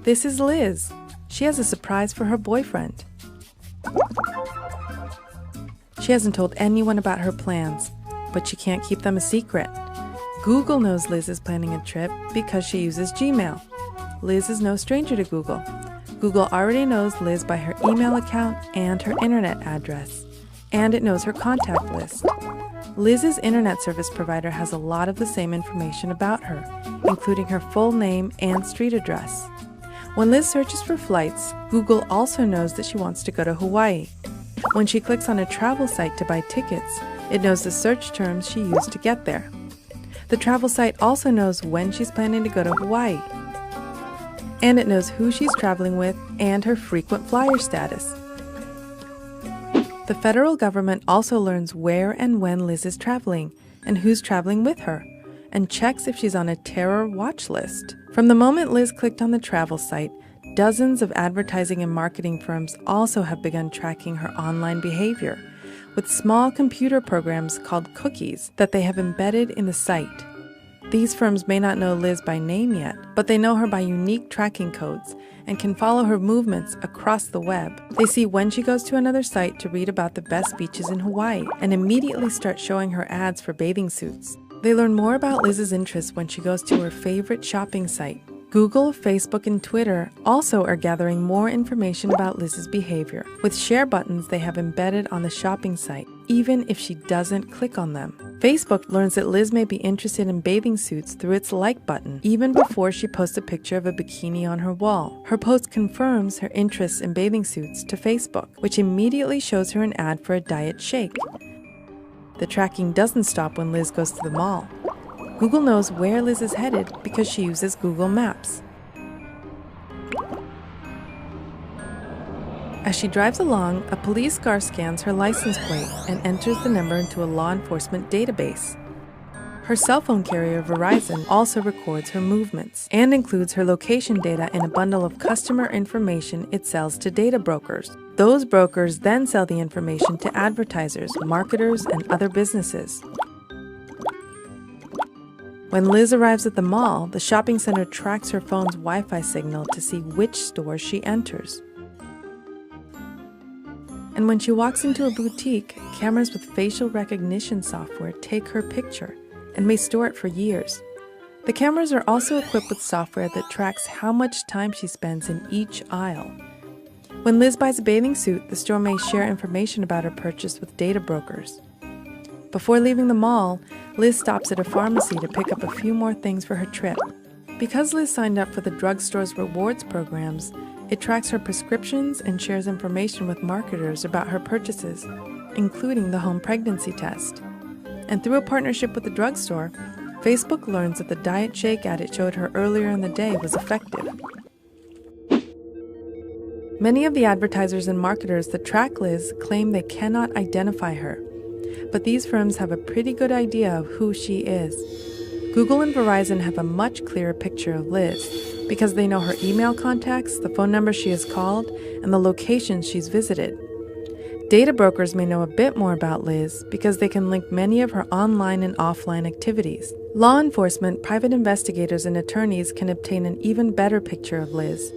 This is Liz. She has a surprise for her boyfriend. She hasn't told anyone about her plans, but she can't keep them a secret. Google knows Liz is planning a trip because she uses Gmail. Liz is no stranger to Google. Google already knows Liz by her email account and her internet address, and it knows her contact list. Liz's internet service provider has a lot of the same information about her, including her full name and street address. When Liz searches for flights, Google also knows that she wants to go to Hawaii. When she clicks on a travel site to buy tickets, it knows the search terms she used to get there. The travel site also knows when she's planning to go to Hawaii. And it knows who she's traveling with and her frequent flyer status. The federal government also learns where and when Liz is traveling and who's traveling with her, and checks if she's on a terror watch list. From the moment Liz clicked on the travel site, dozens of advertising and marketing firms also have begun tracking her online behavior, with small computer programs called cookies that they have embedded in the site. These firms may not know Liz by name yet, but they know her by unique tracking codes and can follow her movements across the web. They see when she goes to another site to read about the best beaches in Hawaii and immediately start showing her ads for bathing suits. They learn more about Liz's interests when she goes to her favorite shopping site. Google, Facebook, and Twitter also are gathering more information about Liz's behavior, with share buttons they have embedded on the shopping site, even if she doesn't click on them. Facebook learns that Liz may be interested in bathing suits through its like button, even before she posts a picture of a bikini on her wall. Her post confirms her interests in bathing suits to Facebook, which immediately shows her an ad for a diet shake. The tracking doesn't stop when Liz goes to the mall. Google knows where Liz is headed because she uses Google Maps. As she drives along, a police car scans her license plate and enters the number into a law enforcement database. Her cell phone carrier, Verizon, also records her movements and includes her location data in a bundle of customer information it sells to data brokers. Those brokers then sell the information to advertisers, marketers, and other businesses. When Liz arrives at the mall, the shopping center tracks her phone's Wi-Fi signal to see which stores she enters. And when she walks into a boutique, cameras with facial recognition software take her picture and may store it for years. The cameras are also equipped with software that tracks how much time she spends in each aisle. When Liz buys a bathing suit, the store may share information about her purchase with data brokers. Before leaving the mall, Liz stops at a pharmacy to pick up a few more things for her trip. Because Liz signed up for the drugstore's rewards programs, it tracks her prescriptions and shares information with marketers about her purchases, including the home pregnancy test. And through a partnership with the drugstore, Facebook learns that the diet shake ad it showed her earlier in the day was effective. Many of the advertisers and marketers that track Liz claim they cannot identify her, but these firms have a pretty good idea of who she is. Google and Verizon have a much clearer picture of Liz because they know her email contacts, the phone number she has called, and the locations she's visited. Data brokers may know a bit more about Liz because they can link many of her online and offline activities. Law enforcement, private investigators, and attorneys can obtain an even better picture of Liz.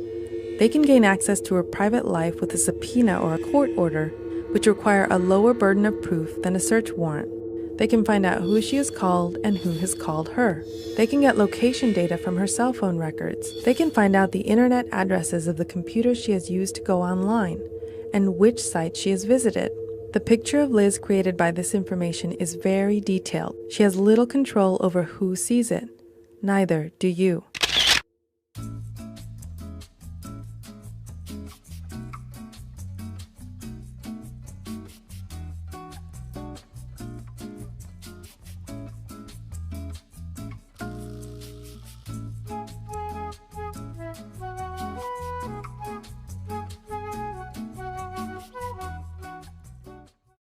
They can gain access to her private life with a subpoena or a court order, which require a lower burden of proof than a search warrant. They can find out who she has called and who has called her. They can get location data from her cell phone records. They can find out the internet addresses of the computers she has used to go online and which sites she has visited. The picture of Liz created by this information is very detailed. She has little control over who sees it. Neither do you.